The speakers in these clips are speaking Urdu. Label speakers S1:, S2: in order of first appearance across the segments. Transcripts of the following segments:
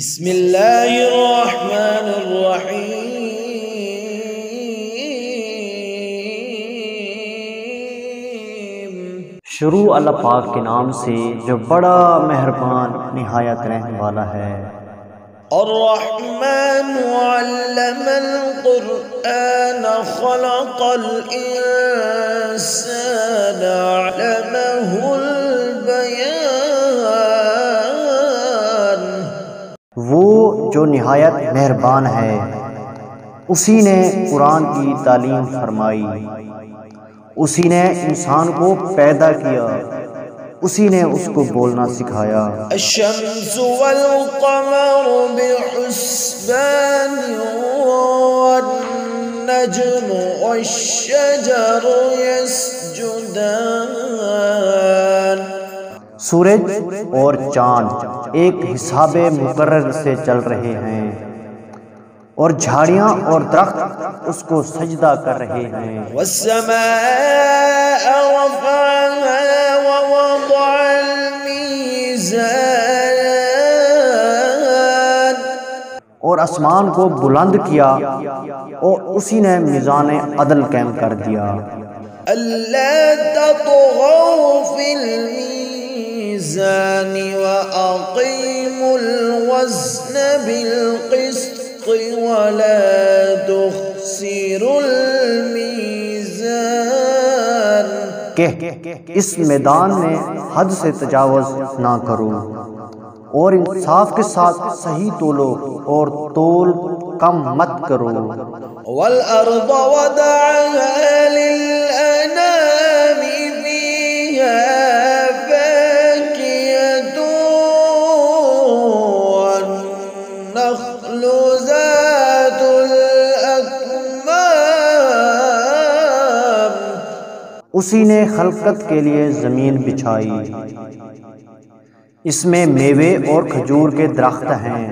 S1: بسم اللہ الرحمن الرحیم۔
S2: شروع اللہ پاک کے نام سے جو بڑا مہربان نہایت رحم والا ہے۔
S1: الرحمن علم القرآن خلق الانسان علمہ البیان۔
S2: وہ جو نہایت مہربان ہے، اسی نے قرآن کی تعلیم فرمائی، اسی نے انسان کو پیدا کیا، اسی نے اس کو بولنا سکھایا۔
S1: الشمس والقمر بحسبان والنجم والشجر يسجدان۔
S2: سورج اور چاند ایک حساب مقرر سے چل رہے ہیں، اور جھاڑیاں اور درخت اس کو سجدہ کر رہے ہیں۔
S1: والسماء رفعها ووضع الميزان۔
S2: اور آسمان کو بلند کیا اور اسی نے میزان عدل قائم کر دیا۔
S1: ألا تطغوا في الميزان وأقيموا الوزن بالقسط ولا تخسروا الميزان۔
S2: کہ اس میدان میں حد سے تجاوز نہ کرو، اور انصاف کے ساتھ صحیح تولو اور تول کم مت کرو۔
S1: والأرض وضعها للأنام فيها فاكهة والنخل ذات الأكمام۔
S2: اسی نے خلقت کے لیے زمین بچھائی، اس میں میوے اور کھجور کے درخت ہیں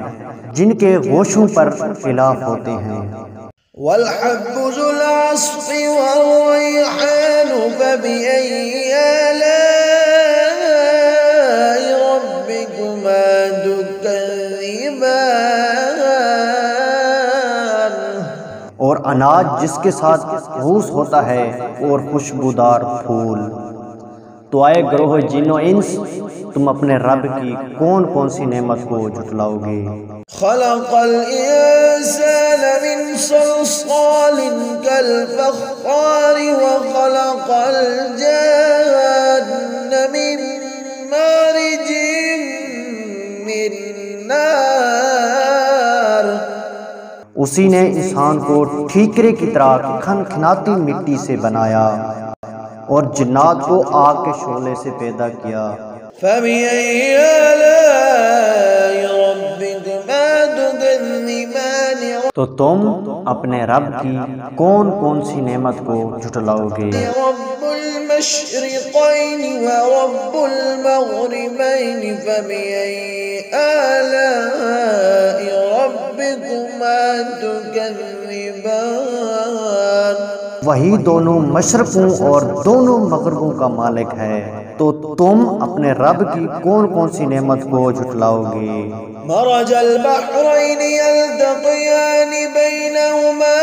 S2: جن کے گوشوں پر خلاف ہوتے ہیں۔
S1: والحب ذو العصف والريحان فبأي آلاء ربكما تكذبان۔
S2: اور اناج جس کے ساتھ گھوس ہوتا ہے اور خوشبودار پھول۔ تو آئے گروہ جن و انس، تم اپنے رب کی کون کون سی نعمت کو جھٹلاؤ گے؟
S1: خلق الإنسان من صلصال كالفخار وخلق الجان من مارج من نار۔
S2: اسی نے انسان کو ٹھیکرے کی طرح کھنکھناتی مٹی سے بنایا، اور جنات کو آگ کے شعلے سے پیدا کیا۔
S1: فبأي آلاء ربكما تكذبان۔
S2: تو تم اپنے رب کی کون کون سی نعمت کو جھٹلاؤ گے؟
S1: رب المشرقين ورب المغربين فبأي آلاء ربكما تكذبان۔
S2: وہی دونوں مشرقوں اور دونوں مغربوں کا مالک ہے، تو تم اپنے رب کی کون کون سی نعمت کو جھٹلاؤ گے؟
S1: مرج البحرين يلتقيان بينهما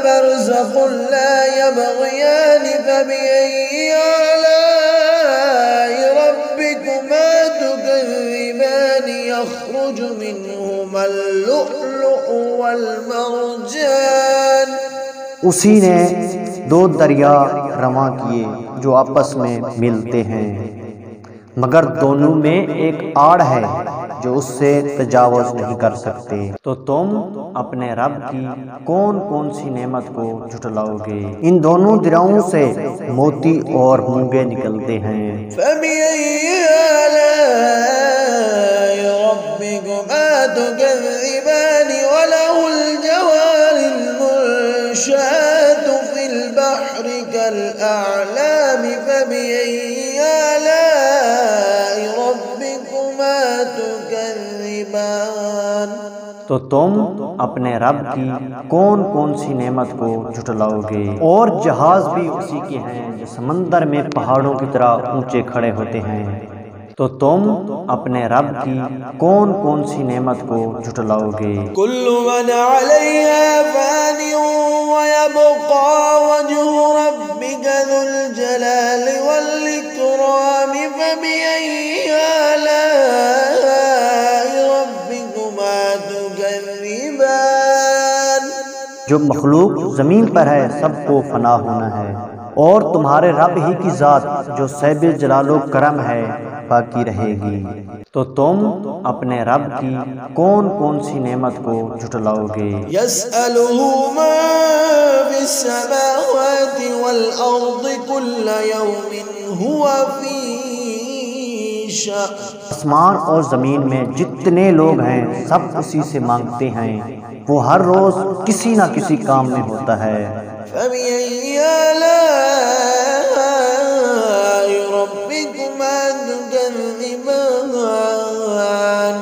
S1: برزخ لا يبغيان فبأي آلاء ربكما تكذبان يخرج منهما اللؤلؤ والمرجان۔
S2: اسی نے دو دریا رواں کیے جو آپس میں ملتے ہیں، مگر دونوں میں ایک آڑ ہے جو اس سے تجاوز نہیں کر سکتے۔ تو تم اپنے رب کی کون کون سی نعمت کو جھٹلاؤ گے؟ ان دونوں دریاؤں سے موتی اور مونگے نکلتے ہیں۔
S1: فبأي آلاء ربكما تكذبان وله الجوار المنشآت في البحر كالأعلام فبأي آلاء ربكما تكذبان۔
S2: تو تم اپنے رب کی کون کون سی نعمت کو جھٹلاؤ گے؟ اور جہاز بھی اسی کے ہیں جو سمندر میں پہاڑوں کی طرح اونچے کھڑے ہوتے ہیں۔ تو تم اپنے رب کی کون کون سی نعمت کو جھٹلاؤ گے؟
S1: كل من عليها فان ويبقى وجه ربك ذو الجلال والإكرام فبأي آلاء ربكما تكذبان۔
S2: جو مخلوق زمین پر ہے سب کو فنا ہونا ہے، اور تمہارے رب ہی کی ذات جو صاحب جلال و کرم ہے باقی رہے گی۔ تو تم اپنے رب کی کون کون سی نعمت کو جھٹلاؤ گے؟
S1: يسأله ما في السماوات والأرض كل يوم هو في شأن۔
S2: آسمان اور زمین میں جتنے لوگ ہیں سب اسی سے مانگتے ہیں، وہ ہر روز کسی نہ کسی کام میں ہوتا ہے۔
S1: فبأي آلاء ربكما تكذبان۔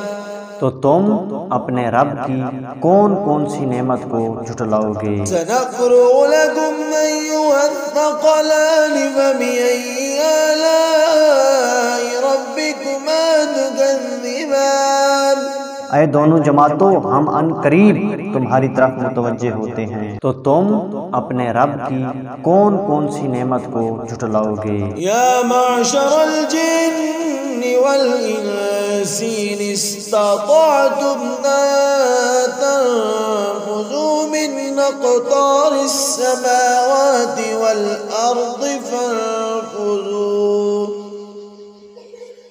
S2: تو تم اپنے رب کی کون کون سی نعمت کو جھٹلاؤ گے؟
S1: سنقرأ لكم أيها الثقلان فبأي آلاء ربكما تكذبان۔
S2: اے دونوں جماعتوں، ہم ان قریب تمہاری طرف متوجہ ہوتے ہیں، تو تم اپنے رب کی کون کون سی نعمت کو جھٹلاؤ گے؟
S1: یا معشر الجن والانس ان استطعتم ان تنفذوا من اقطار السماوات والارض فانفذوا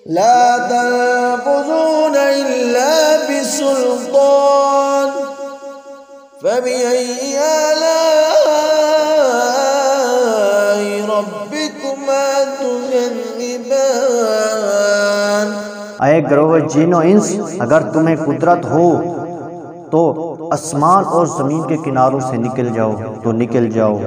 S1: لا تنفذون الا بسلطان فبأي آلاء ربكما تكذبان۔
S2: اے گروہ جن و انس، اگر تمہیں قدرت ہو تو آسمان اور زمین کے کناروں سے نکل جاؤ تو نکل جاؤ،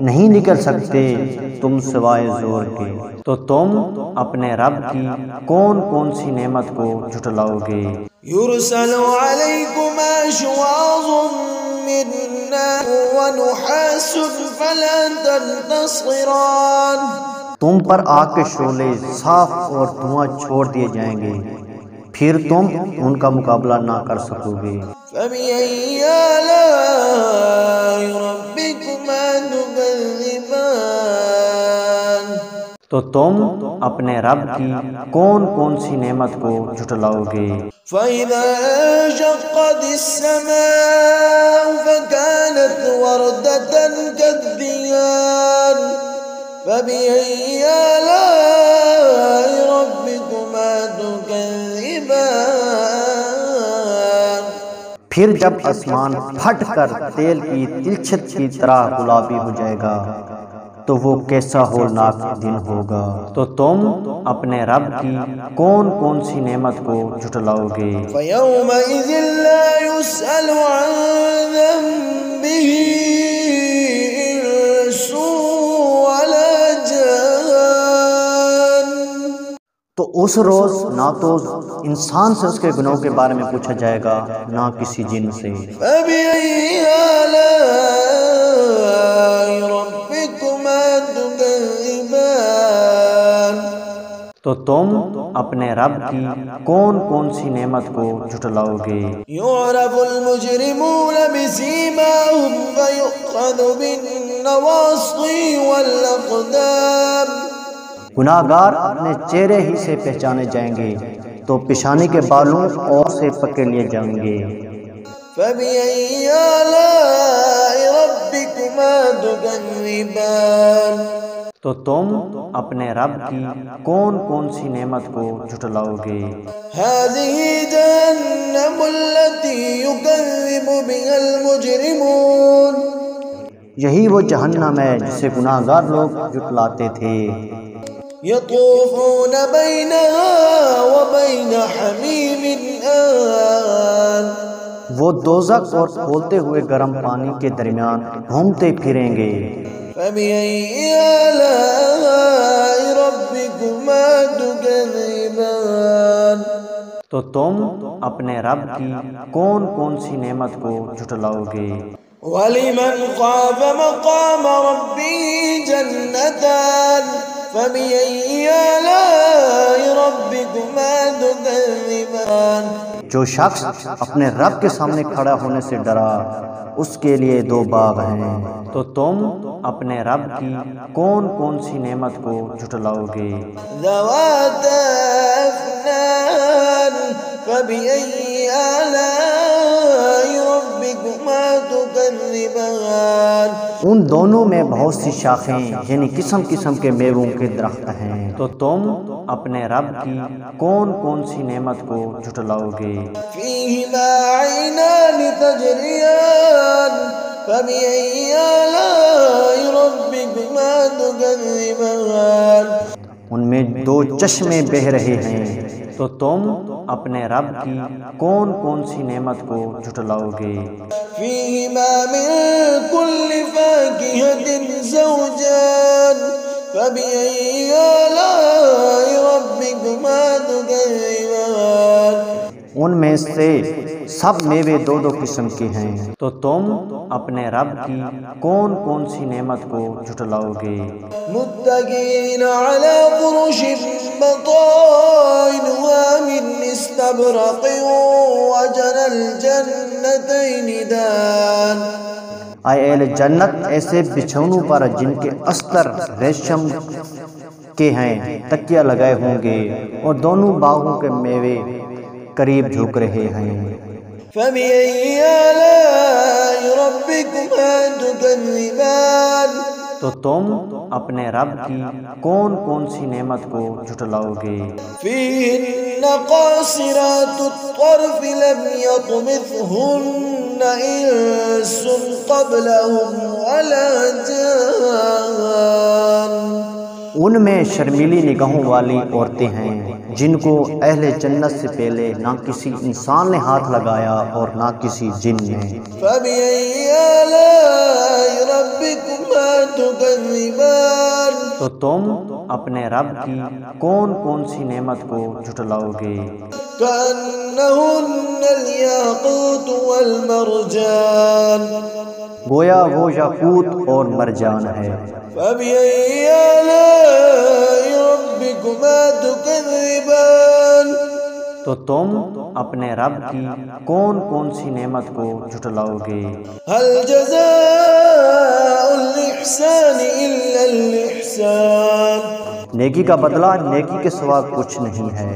S2: نہیں نکل سکتے تم سوائے زور کے۔ تو تم اپنے رب کی کون کون سی نعمت کو جھٹلاؤ گے؟
S1: يرسل عليكما شواظ من نار ونحاس فلا تنتصران۔
S2: تم پر آگ کے شعلے صاف اور دھواں چھوڑ دیے جائیں گے، پھر تم ان کا مقابلہ نہ کر سکو گے۔
S1: فبأي آلاء ربكما تكذبان۔
S2: تو تم اپنے رب کی کون کون سی نعمت کو جھٹلاؤ گے؟
S1: فإذا انشقت السماء فكانت وردة كالدهان فبأي آلاء ربكما تكذبان۔
S2: پھر جب آسمان پھٹ کر تیل کی تلچھٹ کی طرح گلابی ہو جائے گا تو وہ کیسا ہولناک دن ہوگا۔ تو تم اپنے رب کی کون کون سی نعمت کو جھٹلاؤ گے؟
S1: فيومئذ لا يسأل عن ذنبه إنس ولا جان۔
S2: تو اس روز نہ تو انسان سے اس کے گناہوں کے بارے میں پوچھا جائے گا، نہ کسی جن سے۔
S1: فبأي آلاء ربكما تكذبان۔
S2: تو تم اپنے رب کی کون کون سی نعمت کو جھٹلاؤ گے؟
S1: يعرف المجرمون بسيماهم فيؤخذ بالنواصي والأقدام۔
S2: گناہ گار اپنے چہرے ہی سے پہچانے جائیں گے تو پیشانی کے بالوں اور سے پکڑ لیے جائیں گے۔
S1: فبأي آلاء ربكما تكذبان۔
S2: تو تم اپنے رب کی کون کون سی نعمت کو جھٹلاؤ گے؟
S1: هذه جهنم التي يكذب بها المجرمون۔
S2: یہی وہ جہنم ہے جسے گناہ گار لوگ جھٹلاتے تھے۔
S1: يطوفون بينها وبين حميم آن۔
S2: وہ دوزخ اور کھولتے ہوئے گرم پانی کے درمیان گھومتے پھریں گے۔
S1: فبأي آلاء ربكما تكذبان۔
S2: تو تم اپنے رب کی کون کون سی نعمت کو جھٹلاؤ گے؟
S1: ولمن خاف مقام ربه جنتان۔ فبأي آلاء ربكما تكذبان
S2: جو شخص اپنے رب کے سامنے کھڑا ہونے سے ڈرا اس کے لیے دو باغ ہیں، تو تم اپنے رب کی کون کون سی نعمت کو جھٹلاؤ گے؟
S1: ذواتا أفنان فبأي آلاء ربكما تكذبان
S2: ان دونوں میں بہت سی شاخیں یعنی قسم قسم کے میووں کے درخت ہیں، تو تم اپنے رب کی کون کون سی نعمت کو جھٹلاؤ گے؟
S1: فيهما عينان تجريان فبأي آلاء ربكما تكذبان
S2: ان میں دو چشمے بہہ رہے ہیں، تو تم اپنے رب کی کون کون سی نعمت کو جھٹلاؤ گے؟
S1: فيهما من كل فاكهة زوجان فبأي آلاء ربكما تكذبان
S2: ان میں سے سب میوے دو دو قسم کے ہیں، تو تم اپنے رب کی کون کون سی نعمت کو جھٹلاؤ گے؟
S1: متكئين على فرش بطائنها من استبرق وجنى الجنتين دان
S2: اے اہل جنت ایسے بچھونوں پر جن کے استر ریشم کے ہیں تکیہ لگائے ہوں گے، اور دونوں باغوں کے میوے قریب جھک رہے ہیں۔
S1: فبأي آلاء ربكما تكذبان
S2: تو تم اپنے رب کی کون کون سی نعمت کو جھٹلاؤ گے؟
S1: فيهن قاصرات الطرف لم يطمثهن إنس قبلهم ولا جان
S2: ان میں شرمیلی نگاہوں والی عورتیں ہیں جن کو اہل جنت سے پہلے نہ کسی انسان نے ہاتھ لگایا اور نہ کسی جن نے۔
S1: فبأي آلاء ربكما تكذبان
S2: تو تم اپنے رب کی کون کون سی نعمت کو جھٹلاؤ گے؟
S1: كأنهن الياقوت والمرجان
S2: گویا وہ یاقوت اور مرجان ہے۔
S1: فبأي آلاء ربكما تكذبان
S2: تو تم اپنے رب کی کون کون سی نعمت کو جھٹلاؤ گے؟
S1: هل جزاء الإحسان إلا الإحسان
S2: نیکی کا بدلہ نیکی کے سوا کچھ نہیں ہے۔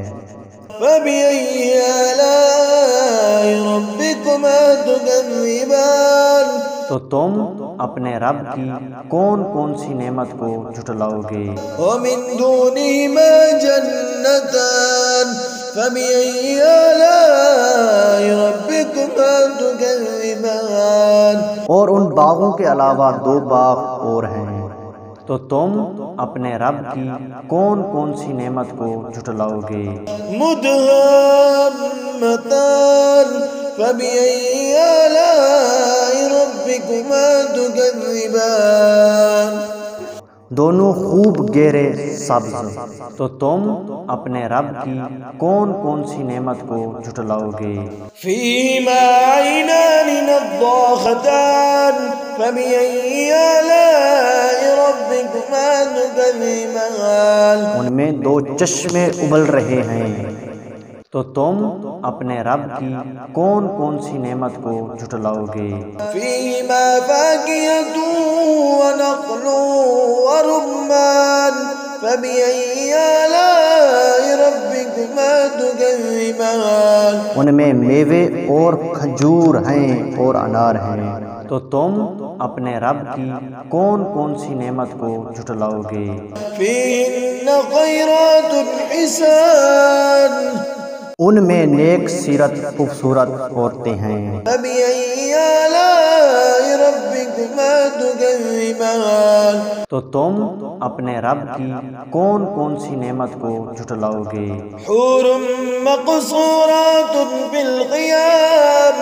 S1: فبأي آلاء ربكما تكذبان
S2: تو تم اپنے رب کی کون کون سی نعمت کو جھٹلاؤ گے؟
S1: ومن دونهما جنتان فبأي آلاء ربكما تكذبان
S2: اور ان باغوں کے علاوہ دو باغ اور ہیں، تو تم اپنے رب کی کون کون سی نعمت کو جھٹلاؤ گے؟
S1: مدهامتان فبأي آلاء ربكما تكذبان
S2: دونوں خوب گہرے سبز، تو تم اپنے رب کی کون کون سی نعمت کو جھٹلاؤ گے؟
S1: فيهما عينان نضاختان فبأي آلاء ربكما تكذبان
S2: ان میں دو چشمے ابل رہے ہیں، تو تم اپنے رب کی کون کون سی نعمت کو جھٹلاؤ گے؟
S1: فيهما فاكهة ونخل ورمان فبأي آلاء ربكما تكذبان
S2: ان میں میوے اور کھجور ہیں اور انار ہیں، تو تم اپنے رب کی کون کون سی نعمت کو جھٹلاؤ گے؟
S1: فيهن خيرات حسان
S2: ان میں نیک سیرت خوبصورت عورتیں ہیں،
S1: فبأي آلاء ربكما تكذبان
S2: تو تم اپنے رب کی کون کون سی نعمت کو جھٹلاؤ گے؟
S1: حور مقصورات في الخيام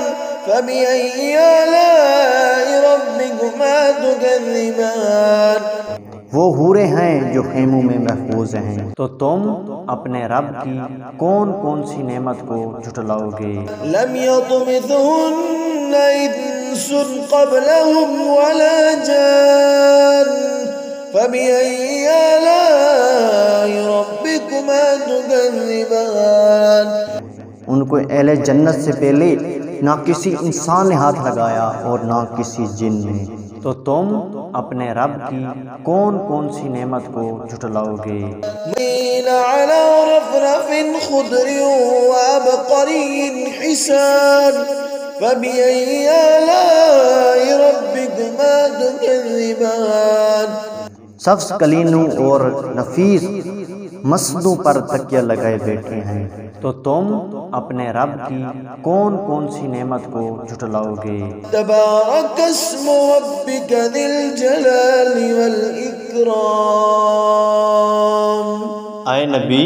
S1: فبأي آلاء ربكما تكذبان
S2: وہ حوریں ہیں جو خیموں میں محفوظ ہیں، تو تم اپنے رب کی کون کون سی نعمت کو جھٹلاؤ گے؟
S1: لم يطمثهن إنس قبلهم ولا جان فبأي آلاء ربكما تكذبان۔
S2: ان کو اہل جنت سے پہلے نہ کسی انسان نے ہاتھ لگایا اور نہ کسی جن نے، تو تم اپنے رب کی کون کون سی نعمت کو جھٹلاؤ گے؟
S1: مین علی رفرف خضر وعبقری حسان فبأي آلاء ربكما تكذبان۔
S2: سبز کلینوں اور نفیس مسندوں پر تکیہ لگائے بیٹھے ہیں، تو تم اپنے رب کی کون کون سی نعمت کو جھٹلاؤ گے؟
S1: تبارک اسم ربک ذی الجلال والاکرام۔
S3: اے نبی،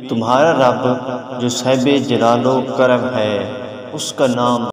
S3: تمہارا رب جو صاحب جلال و کرم ہے، اس کا نام